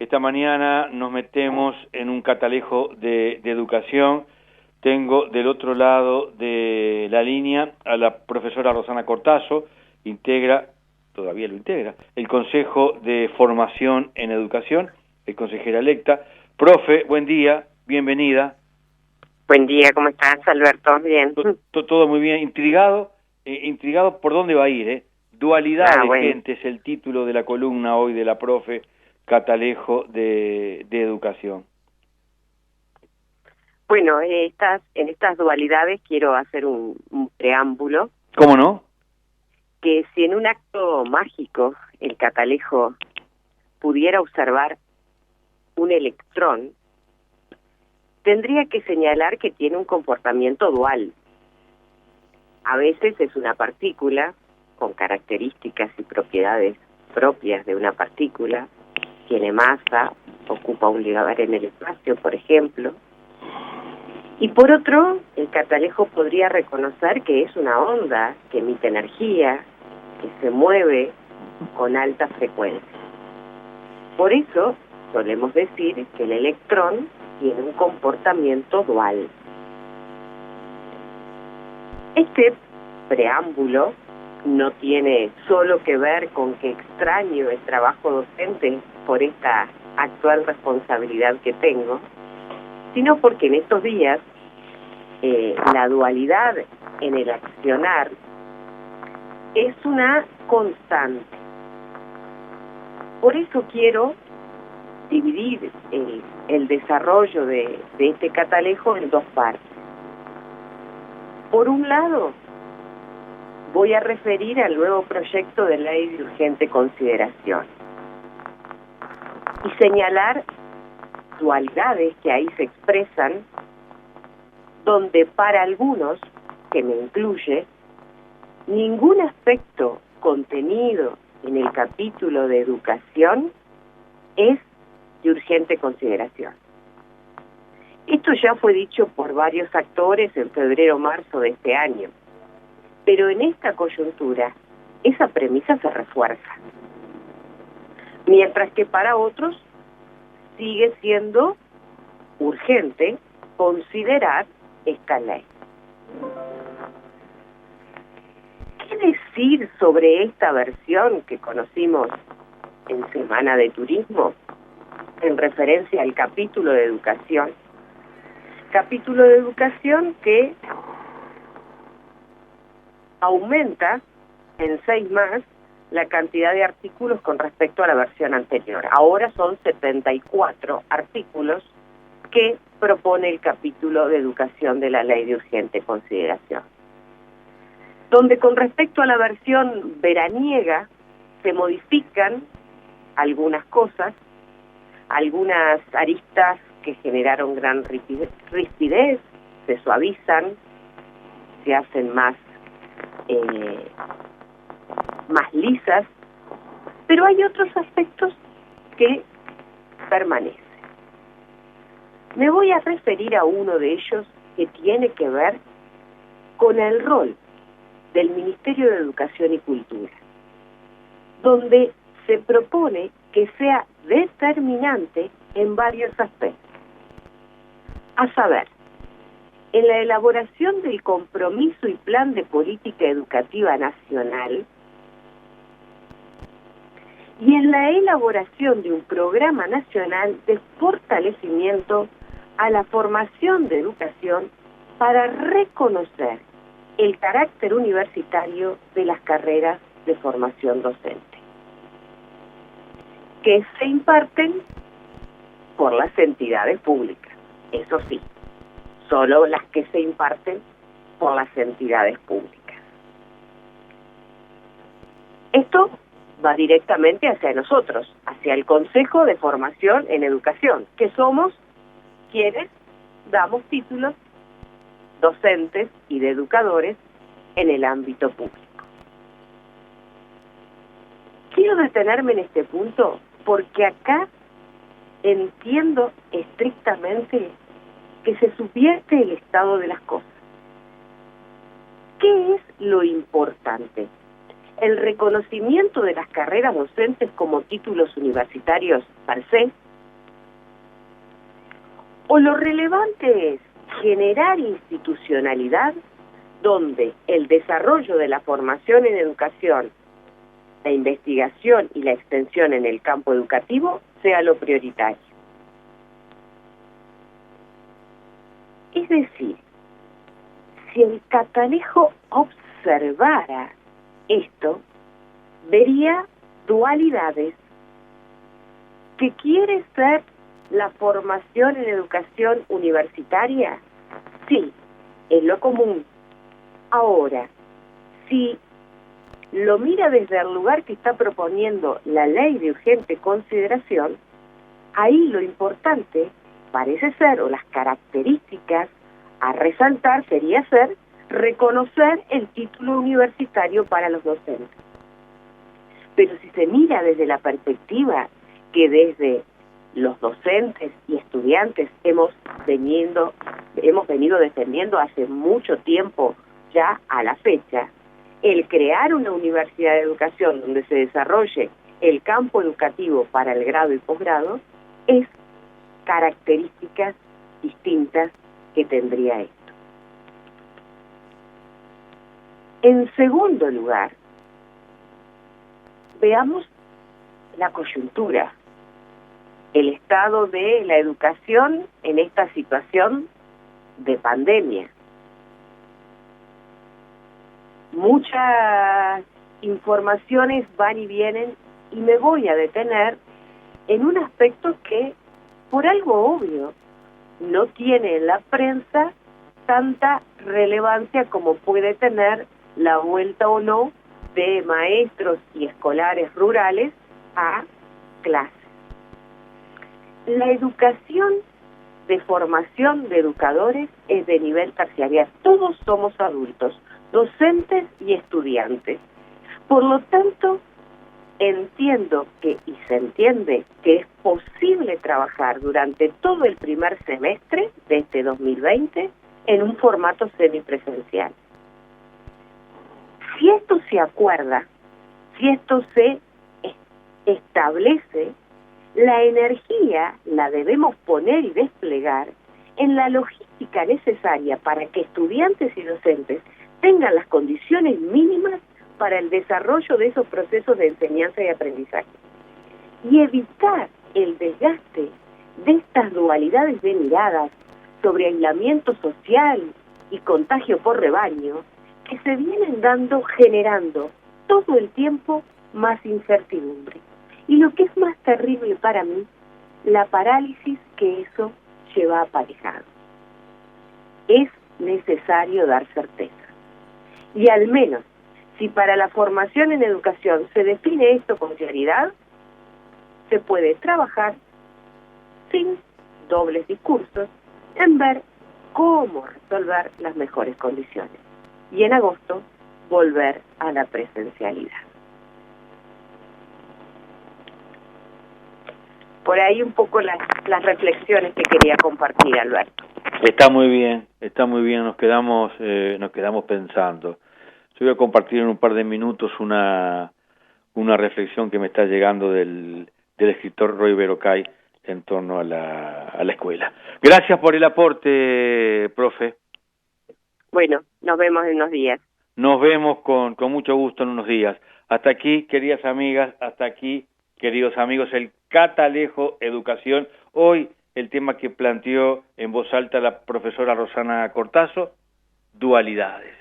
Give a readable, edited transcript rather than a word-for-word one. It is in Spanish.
Esta mañana nos metemos en un catalejo de educación. Tengo del otro lado de la línea a la profesora Rosana Cortazo, todavía lo integra, el Consejo de Formación en Educación, es consejera electa. Profe, buen día, bienvenida. Buen día, ¿cómo estás, Alberto? Bien. Todo muy bien, intrigado por dónde va a ir, Dualidad de bueno. gente es el título de la columna hoy de la profe Catalejo de Educación. Bueno, en estas dualidades quiero hacer un preámbulo. ¿Cómo no? Que si en un acto mágico el catalejo pudiera observar un electrón, tendría que señalar que tiene un comportamiento dual. A veces es una partícula con características y propiedades propias de una partícula, tiene masa, ocupa un lugar en el espacio, por ejemplo. Y por otro, el catalejo podría reconocer que es una onda que emite energía, que se mueve con alta frecuencia. Por eso solemos decir que el electrón tiene un comportamiento dual. Este preámbulo no tiene solo que ver con que extraño el trabajo docente por esta actual responsabilidad que tengo, sino porque en estos días la dualidad en el accionar es una constante. Por eso quiero dividir el desarrollo de este catalejo en dos partes. Por un lado, voy a referir al nuevo proyecto de ley de urgente consideración y señalar dualidades que ahí se expresan, donde para algunos, que me incluye, ningún aspecto contenido en el capítulo de educación es de urgente consideración. Esto ya fue dicho por varios actores en febrero o marzo de este año, pero en esta coyuntura esa premisa se refuerza, mientras que para otros sigue siendo urgente considerar esta ley. ¿Qué decir sobre esta versión que conocimos en Semana de Turismo en referencia al capítulo de educación? Capítulo de educación que aumenta en 6 más la cantidad de artículos con respecto a la versión anterior. Ahora son 74 artículos que propone el capítulo de educación de la ley de urgente consideración, donde con respecto a la versión veraniega se modifican algunas cosas, algunas aristas que generaron gran rispidez se suavizan, se hacen más lisas, pero hay otros aspectos que permanecen. Me voy a referir a uno de ellos que tiene que ver con el rol del Ministerio de Educación y Cultura, donde se propone que sea determinante en varios aspectos. A saber, en la elaboración del compromiso y plan de política educativa nacional y en la elaboración de un programa nacional de fortalecimiento a la formación de educación para reconocer el carácter universitario de las carreras de formación docente, que se imparten por las entidades públicas, eso sí, solo las que se imparten por las entidades públicas. Esto va directamente hacia nosotros, hacia el Consejo de Formación en Educación, que somos quienes damos títulos docentes y de educadores en el ámbito público. Quiero detenerme en este punto porque acá entiendo estrictamente que se subvierte el estado de las cosas. ¿Qué es lo importante? ¿El reconocimiento de las carreras docentes como títulos universitarios per se? O lo relevante es generar institucionalidad donde el desarrollo de la formación en educación, la investigación y la extensión en el campo educativo sea lo prioritario. Es decir, si el Catalejo observara esto, vería dualidades que quiere ser la formación en educación universitaria. Sí, es lo común. Ahora, si lo mira desde el lugar que está proponiendo la ley de urgente consideración, ahí lo importante parece ser, o las características a resaltar, sería ser reconocer el título universitario para los docentes. Pero si se mira desde la perspectiva que desde los docentes y estudiantes hemos venido defendiendo hace mucho tiempo ya a la fecha, el crear una universidad de educación donde se desarrolle el campo educativo para el grado y posgrado es características distintas que tendría esto. En segundo lugar, veamos la coyuntura, el estado de la educación en esta situación de pandemia. Muchas informaciones van y vienen y me voy a detener en un aspecto que, por algo obvio, no tiene en la prensa tanta relevancia como puede tener la vuelta o no de maestros y escolares rurales a clases. La educación de formación de educadores es de nivel terciario. Todos somos adultos, docentes y estudiantes. Por lo tanto, entiendo que, y se entiende, que es posible trabajar durante todo el primer semestre de este 2020 en un formato semipresencial. Si esto se acuerda, si esto se establece, la energía la debemos poner y desplegar en la logística necesaria para que estudiantes y docentes tengan las condiciones mínimas para el desarrollo de esos procesos de enseñanza y aprendizaje. Y evitar el desgaste de estas dualidades de miradas sobre aislamiento social y contagio por rebaño que se vienen dando, generando todo el tiempo más incertidumbre. Y lo que es más terrible para mí, la parálisis que eso lleva aparejado. Es necesario dar certeza. Y al menos, si para la formación en educación se define esto con claridad, se puede trabajar sin dobles discursos en ver cómo resolver las mejores condiciones. Y en agosto, volver a la presencialidad. Por ahí un poco las reflexiones que quería compartir, Alberto. Está muy bien, nos quedamos pensando. Yo voy a compartir en un par de minutos una reflexión que me está llegando del escritor Roy Berocay en torno a la escuela. Gracias por el aporte, profe. Bueno, nos vemos en unos días. Nos vemos con mucho gusto en unos días. Hasta aquí, queridas amigas, hasta aquí, queridos amigos, el Catalejo Educación. Hoy el tema que planteó en voz alta la profesora Rosana Cortazo, dualidades.